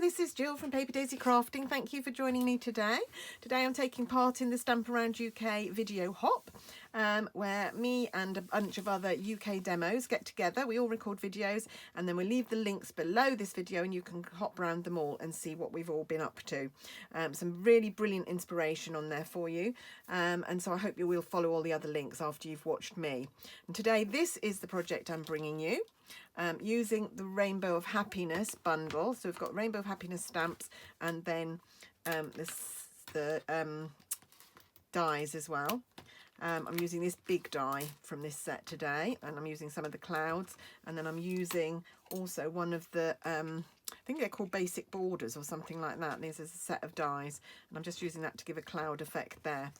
this is Jill from Paper Daisy Crafting. Thank you for joining me today. Today I'm taking part in the Stamp Around UK video hop, where me and a bunch of other UK demos get together. We all record videos and then we leave the links below this video and you can hop around them all and see what we've all been up to. Some really brilliant inspiration on there for you, and so I hope you will follow all the other links after you've watched me. And today this is the project I'm bringing you. Using the Rainbow of Happiness bundle. So we've got Rainbow of Happiness stamps and then the dies as well. I'm using this big die from this set today, and I'm using some of the clouds, and then I'm using also one of the I think they're called basic borders or something like that. This is a set of dies and I'm just using that to give a cloud effect there.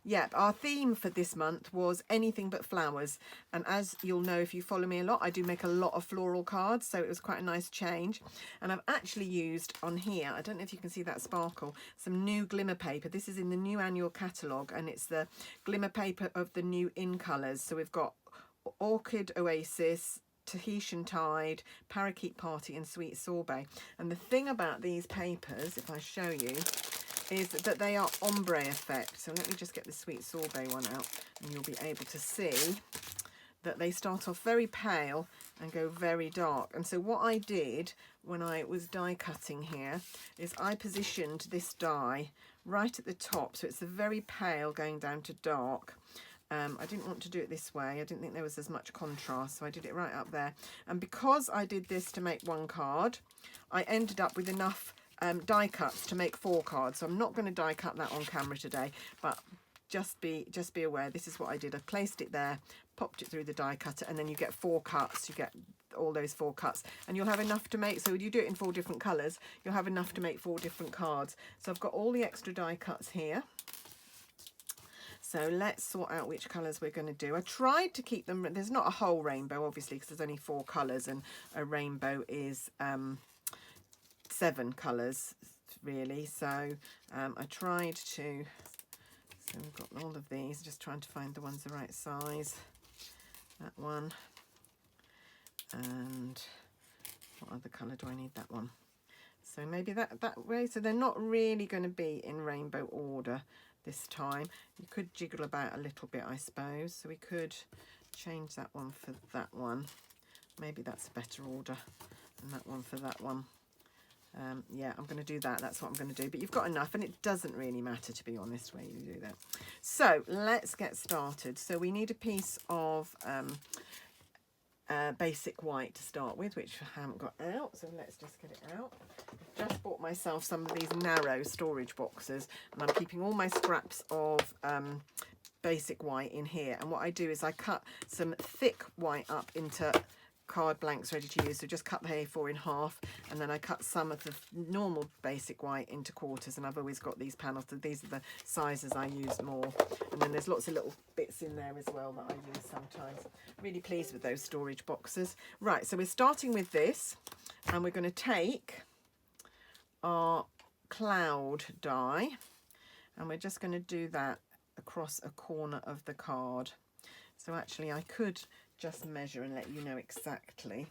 Yeah, our theme for this month was anything but flowers, and as you'll know if you follow me a lot, I do make a lot of floral cards, so it was quite a nice change. And I've actually used on here, I don't know if you can see that sparkle, some new glimmer paper. This is in the new annual catalogue and it's the glimmer paper of the new in colours. So we've got Orchid Oasis, Tahitian Tide, Parakeet Party and Sweet Sorbet. And the thing about these papers, if I show you, is that they are ombre effect. So let me just get the Sweet Sorbet one out and you'll be able to see that they start off very pale and go very dark. And so what I did when I was die cutting here is I positioned this die right at the top, so it's a very pale going down to dark. I didn't want to do it this way. I didn't think there was as much contrast, so I did it right up there. And because I did this to make one card, I ended up with enough die cuts to make 4 cards. So I'm not going to die cut that on camera today, but just be aware this is what I did. I placed it there, popped it through the die cutter, and then you get 4 cuts. You get all those 4 cuts and you'll have enough to make, so you do it in 4 different colors, you'll have enough to make 4 different cards. So I've got all the extra die cuts here. So let's sort out which colours we're going to do. I tried to keep them, there's not a whole rainbow obviously because there's only 4 colours and a rainbow is 7 colours really. So I tried to, so we've got all of these, just trying to find the ones the right size. That one, and what other colour do I need? That one. So maybe that way. So they're not really going to be in rainbow order this time. You could jiggle about a little bit, I suppose. So we could change that one for that one. Maybe that's a better order than that one for that one. Yeah, I'm going to do that. That's what I'm going to do. But you've got enough, and it doesn't really matter, to be honest, where you do that. So let's get started. So we need a piece of basic white to start with, which I haven't got out. So let's just get it out. I've just bought myself some of these narrow storage boxes, and I'm keeping all my scraps of basic white in here. And what I do is I cut some thick white up into card blanks ready to use. So just cut the A4 in half, and then I cut some of the normal basic white into quarters, and I've always got these panels, so these are the sizes I use more. And then there's lots of little bits in there as well that I use sometimes. Really pleased with those storage boxes. Right, so we're starting with this, and we're going to take our cloud die and we're just going to do that across a corner of the card. So actually I could just measure and let you know exactly.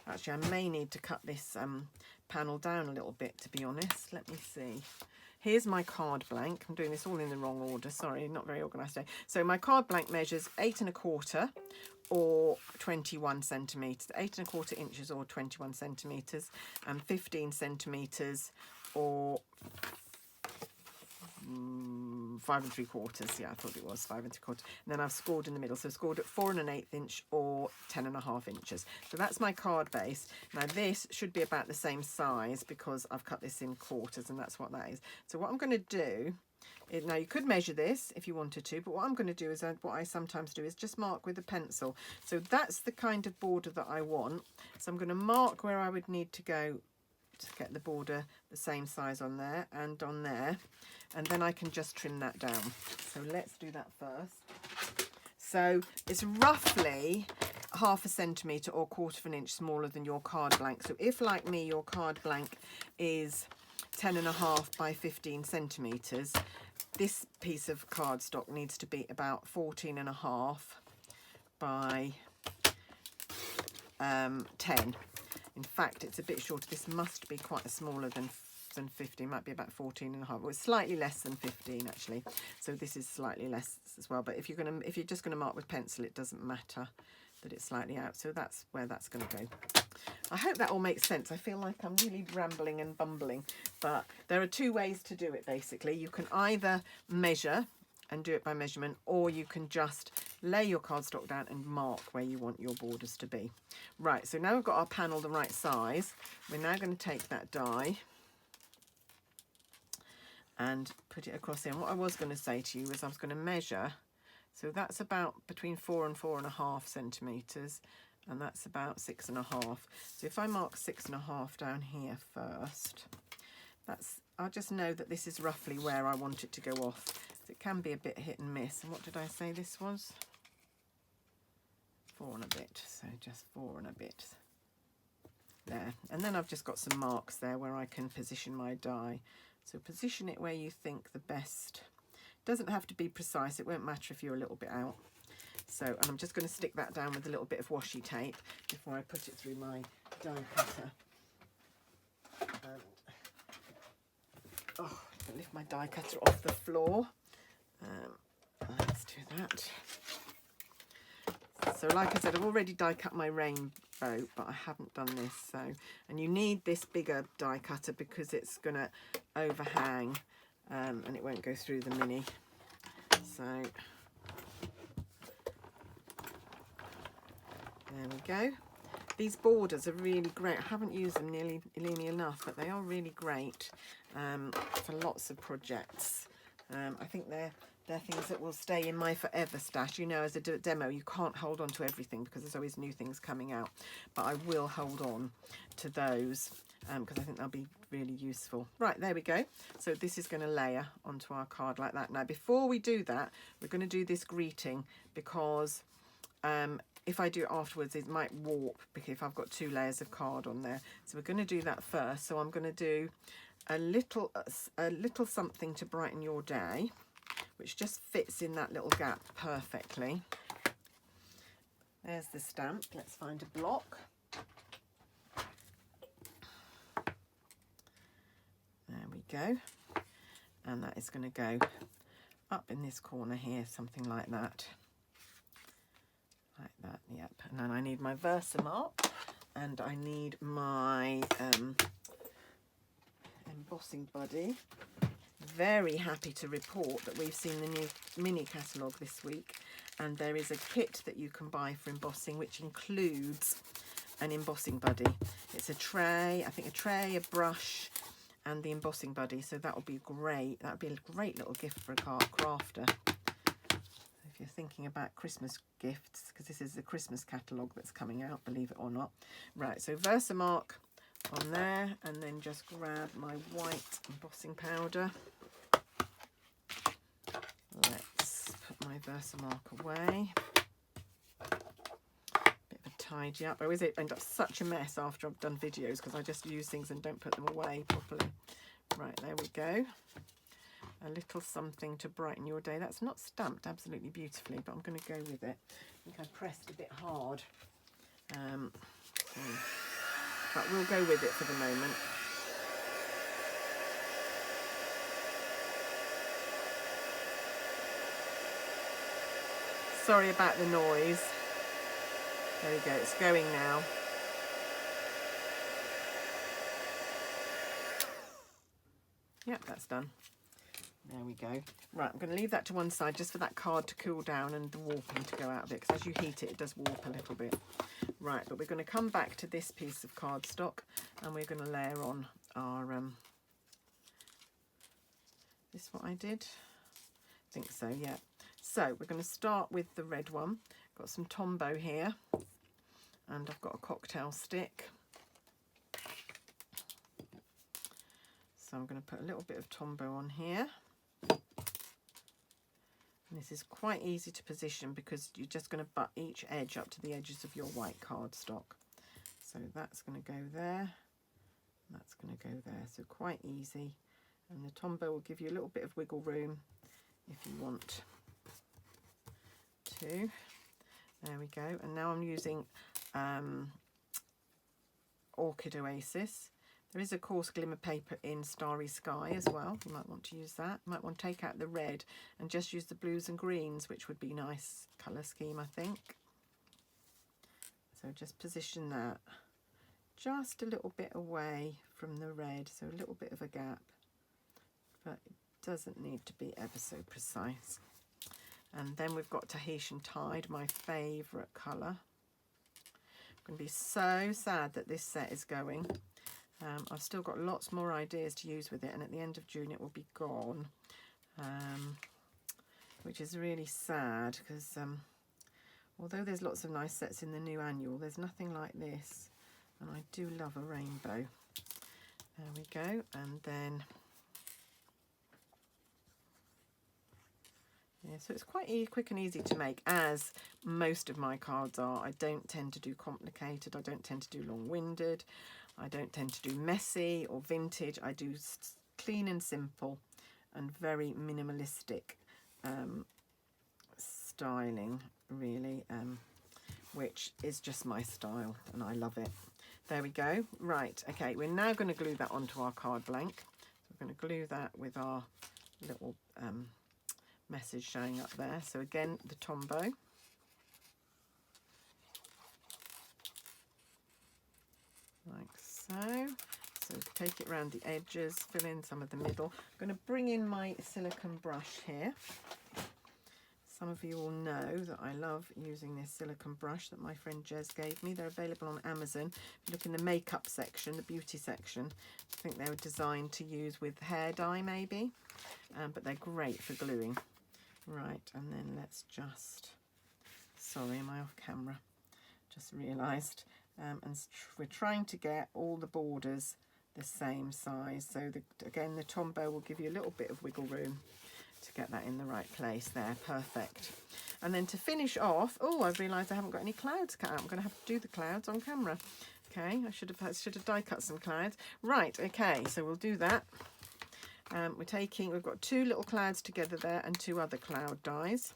Actually I may need to cut this panel down a little bit, to be honest. Let me see. Here's my card blank. I'm doing this all in the wrong order, sorry, not very organised today. So my card blank measures 8 1/4 or 21 centimetres, 8 1/4 inches or 21 centimetres, and 15 centimetres or 5 3/4. Yeah, I thought it was 5 3/4. And then I've scored in the middle, so I've scored at 4 1/8 inch or 10 1/2 inches. So that's my card base. Now this should be about the same size because I've cut this in quarters, and that's what that is. So what I'm going to do is, now you could measure this if you wanted to, but what I'm going to do is what I sometimes do is just mark with a pencil. So that's the kind of border that I want. So I'm going to mark where I would need to go to get the border the same size on there and on there, and then I can just trim that down. So let's do that first. So it's roughly 1/2 centimetre or 1/4 inch smaller than your card blank. So if, like me, your card blank is 10 1/2 by 15 centimetres, this piece of cardstock needs to be about 14 1/2 by 10. In fact, it's a bit shorter. This must be quite smaller than 15, might be about 14 and a half. Well, it's slightly less than 15 actually, so this is slightly less as well. But if you're just gonna mark with pencil, it doesn't matter that it's slightly out. So that's where that's gonna go. I hope that all makes sense. I feel like I'm really rambling and bumbling, but there are two ways to do it basically. You can either measure and do it by measurement, or you can just lay your cardstock down and mark where you want your borders to be. Right, so now we've got our panel the right size. We're now going to take that die and put it across here. And what I was going to say to you is I was going to measure. So that's about between 4 and 4.5 centimetres, and that's about 6.5. So if I mark 6.5 down here first, I'll just know that this is roughly where I want it to go off. It can be a bit hit and miss. And what did I say this was? 4 and a bit. So just 4 and a bit there. And then I've just got some marks there where I can position my die. So position it where you think the best. Doesn't have to be precise. It won't matter if you're a little bit out. So, and I'm just going to stick that down with a little bit of washi tape before I put it through my die cutter. And, oh, I'll lift my die cutter off the floor. Let's do that. So like I said, I've already die cut my rainbow, but I haven't done this. So, and you need this bigger die cutter because it's going to overhang and it won't go through the mini. So there we go. These borders are really great. I haven't used them nearly enough, but they are really great for lots of projects. I think they're things that will stay in my forever stash. You know, as a demo, you can't hold on to everything because there's always new things coming out. But I will hold on to those because I think they'll be really useful. Right, there we go. So this is going to layer onto our card like that. Now, before we do that, we're going to do this greeting because if I do it afterwards, it might warp because if I've got 2 layers of card on there. So we're going to do that first. So I'm going to do a little something to brighten your day, which just fits in that little gap perfectly. There's the stamp. Let's find a block. There we go. And that is going to go up in this corner here, something like that. Like that, yep. And then I need my Versamark and I need my embossing buddy. Very happy to report that we've seen the new mini catalogue this week, and there is a kit that you can buy for embossing which includes an embossing buddy. It's a tray, I think a tray, a brush and the embossing buddy, so that will be great. That would be a great little gift for a crafter. If you're thinking about Christmas gifts, because this is the Christmas catalogue that's coming out, believe it or not. Right, so Versamark on there, and then just grab my white embossing powder. Let's put my Versamark away. Bit of a tidy up. I always end up such a mess after I've done videos because I just use things and don't put them away properly. Right, there we go. A little something to brighten your day. That's not stamped absolutely beautifully, but I'm going to go with it. I think I pressed a bit hard. But we'll go with it for the moment. Sorry about the noise. There we go, it's going now. Yep, that's done. There we go. Right, I'm going to leave that to one side just for that card to cool down and the warping to go out of it, because as you heat it, it does warp a little bit. Right, but we're going to come back to this piece of cardstock and we're going to layer on our, this what I did? I think so, yeah. So we're going to start with the red one. Got some Tombow here and I've got a cocktail stick. So I'm going to put a little bit of Tombow on here. And this is quite easy to position because you're just going to butt each edge up to the edges of your white cardstock. So that's going to go there, that's going to go there. So quite easy. And the Tombow will give you a little bit of wiggle room if you want to. There we go. And now I'm using Orchid Oasis. There is, of course, glimmer paper in Starry Sky as well. You might want to use that. You might want to take out the red and just use the blues and greens, which would be nice colour scheme, I think. So just position that just a little bit away from the red, so a little bit of a gap, but it doesn't need to be ever so precise. And then we've got Tahitian Tide, my favourite colour. I'm going to be so sad that this set is going. I've still got lots more ideas to use with it, and at the end of June it will be gone, which is really sad because although there's lots of nice sets in the new annual, there's nothing like this, and I do love a rainbow. There we go, and then yeah, so it's quite quick and easy to make, as most of my cards are. I don't tend to do complicated, I don't tend to do long-winded, I don't tend to do messy or vintage. I do clean and simple and very minimalistic styling, really, which is just my style, and I love it. There we go. Right, okay, we're now going to glue that onto our card blank. So we're going to glue that with our little message showing up there. So again, the Tombow. Like so. So take it around the edges, fill in some of the middle. I'm going to bring in my silicone brush here. Some of you will know that I love using this silicone brush that my friend Jez gave me. They're available on Amazon. If you look in the makeup section, the beauty section, I think they were designed to use with hair dye maybe, but they're great for gluing. Right, and then let's just, sorry, am I off camera? Just realised. And we're trying to get all the borders the same size. So again, the Tombow will give you a little bit of wiggle room to get that in the right place there. Perfect. And then to finish off, oh, I've realised I haven't got any clouds cut out. I'm going to have to do the clouds on camera. Okay, I should have die cut some clouds. Right, okay, so we'll do that. We've got 2 little clouds together there and 2 other cloud dies.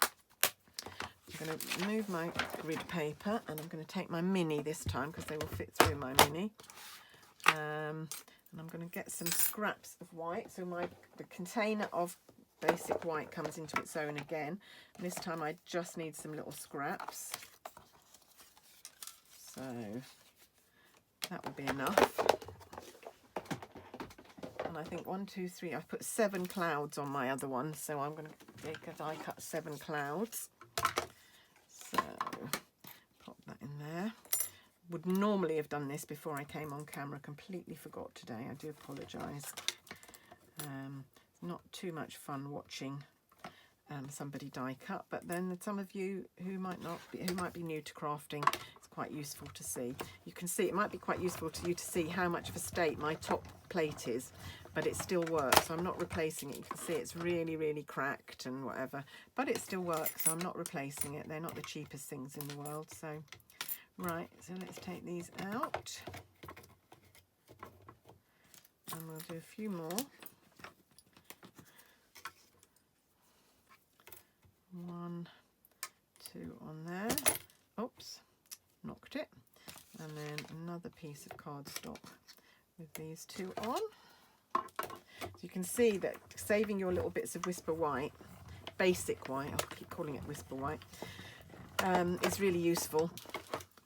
I'm going to move my grid paper, and I'm going to take my mini this time because they will fit through my mini. And I'm going to get some scraps of white. So the container of basic white comes into its own again. And this time I just need some little scraps. So that will be enough. And I think 1, 2, 3, I've put 7 clouds on my other one. So I'm going to make a die cut 7 clouds. So pop that in there. Would normally have done this before I came on camera. Completely forgot today. I do apologise. Not too much fun watching somebody die cut, but then some of you who might be new to crafting, it's quite useful to see. You can see it might be quite useful to you to see how much of a state my top plate is, but it still works. So I'm not replacing it. You can see it's really, really cracked and whatever, but it still works. So I'm not replacing it. They're not the cheapest things in the world. So right, so let's take these out, and we'll do a few more. 1, 2 on there. Oops, knocked it. And then another piece of cardstock with these 2 on. So you can see that saving your little bits of Whisper White, basic white, I'll keep calling it Whisper White, is really useful.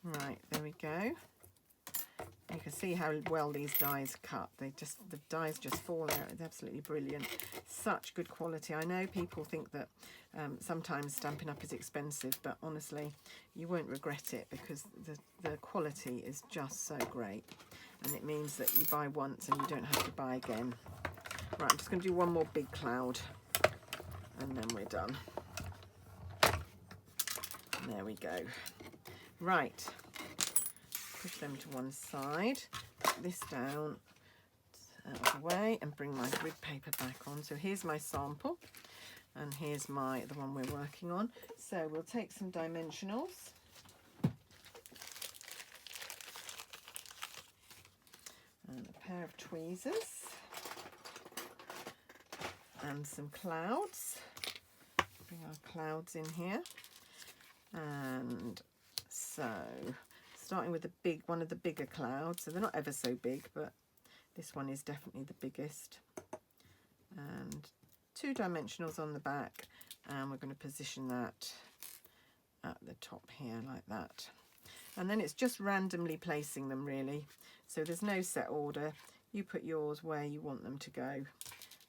Right, there we go. You can see how well these dies cut. The dies just fall out. It's absolutely brilliant. Such good quality. I know people think that sometimes Stampin' Up is expensive, but honestly, you won't regret it because the quality is just so great. And it means that you buy once and you don't have to buy again. Right, I'm just going to do one more big cloud and then we're done. And there we go. Right. Push them to one side, put this down out of the way and bring my grid paper back on. So here's my sample and here's the one we're working on. So we'll take some dimensionals. And a pair of tweezers and some clouds. Bring our clouds in here. And so starting with one of the bigger clouds. So they're not ever so big, but this one is definitely the biggest. And 2 dimensionals on the back, and we're going to position that at the top here like that. And then it's just randomly placing them, really. So there's no set order. You put yours where you want them to go.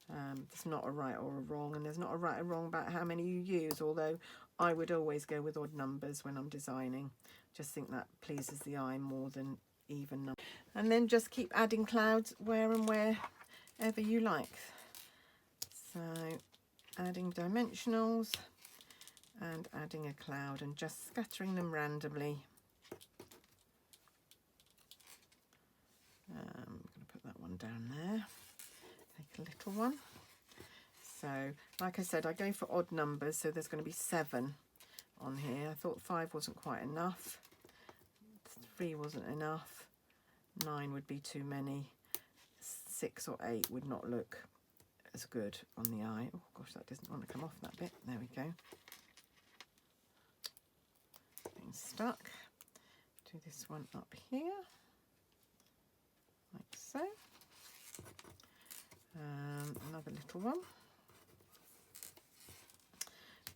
There's not a right or a wrong, and there's not a right or wrong about how many you use, although I would always go with odd numbers when I'm designing. Just think that pleases the eye more than even numbers. And then just keep adding clouds where and wherever you like. So adding dimensionals and adding a cloud and just scattering them randomly. I'm going to put that one down there. Take a little one. So, like I said, I go for odd numbers, so there's going to be 7 on here. I thought 5 wasn't quite enough. 3 wasn't enough. 9 would be too many. 6 or 8 would not look as good on the eye. Oh gosh, that doesn't want to come off that bit. There we go. Getting stuck. Do this one up here, like so. Another little one.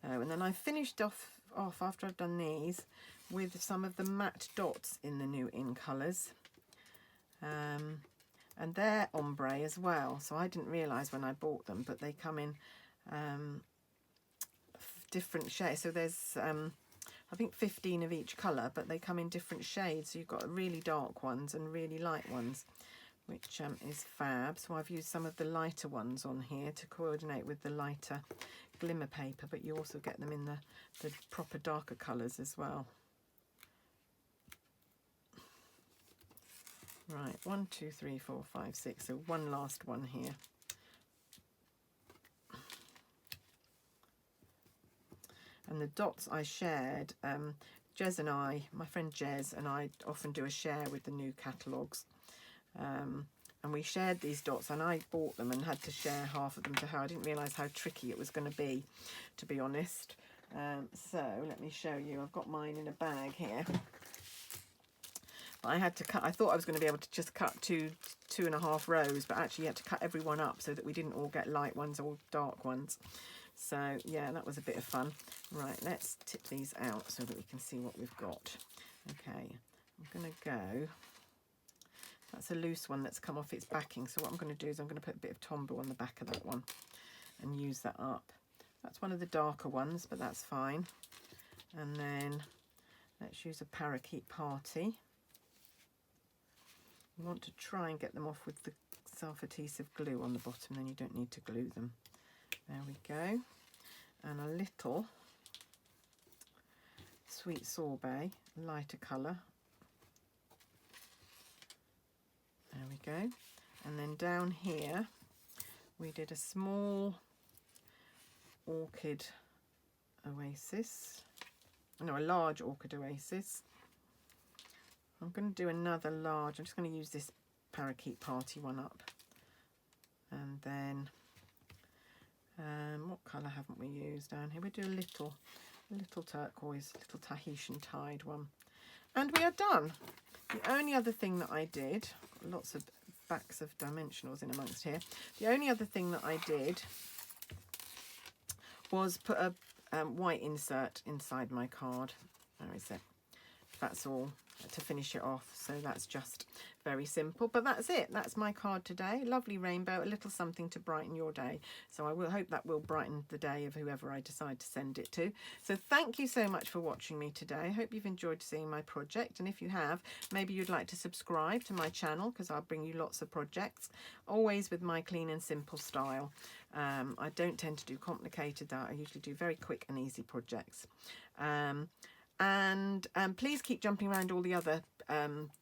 And then I finished off after I've done these with some of the matte dots in the new In Colours. And they're ombre as well, so I didn't realise when I bought them, but they come in different shades. So there's I think 15 of each colour, but they come in different shades. So you've got really dark ones and really light ones, which is fab. So I've used some of the lighter ones on here to coordinate with the lighter glimmer paper, but you also get them in the proper darker colours as well. Right, 1, 2, 3, 4, 5, 6. So one last one here. And the dots I shared, Jez and I, my friend Jez and I often do a share with the new catalogues. And we shared these dots, and I bought them and had to share half of them to her. I didn't realise how tricky it was going to be honest. So let me show you. I've got mine in a bag here. But I had to cut, I thought I was going to be able to just cut two and a half rows, but actually you had to cut everyone up so that we didn't all get light ones or dark ones. So yeah, that was a bit of fun. Right, let's tip these out so that we can see what we've got. Okay, I'm going to go. That's a loose one that's come off its backing. So what I'm going to do is I'm going to put a bit of Tombow on the back of that one and use that up. That's one of the darker ones, but that's fine. And then let's use a Parakeet Party. You want to try and get them off with the self-adhesive glue on the bottom, then you don't need to glue them. There we go. And a little Sweet Sorbet, lighter colour. There we go. And then down here we did a small orchid oasis. No, a large orchid oasis. I'm going to do another large. I'm just going to use this Parakeet Party one up. And then what colour haven't we used down here? We do a little turquoise, little Tahitian Tide one. And we are done. The only other thing that I did, lots of backs of dimensionals in amongst here. The only other thing that I did was put a white insert inside my card. Where is it? That's all to finish it off. So that's just very simple, but that's it. That's my card today. Lovely rainbow, a little something to brighten your day. So I will hope that will brighten the day of whoever I decide to send it to. So thank you so much for watching me today. I hope you've enjoyed seeing my project, and if you have, maybe you'd like to subscribe to my channel, because I'll bring you lots of projects, always with my clean and simple style. I don't tend to do complicated. I usually do very quick and easy projects. And please keep jumping around all the other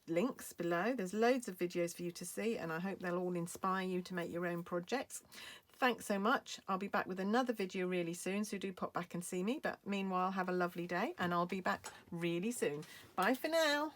links below. There's loads of videos for you to see, and I hope they'll all inspire you to make your own projects. Thanks so much. I'll be back with another video really soon, so do pop back and see me. But meanwhile, have a lovely day, and I'll be back really soon. Bye for now.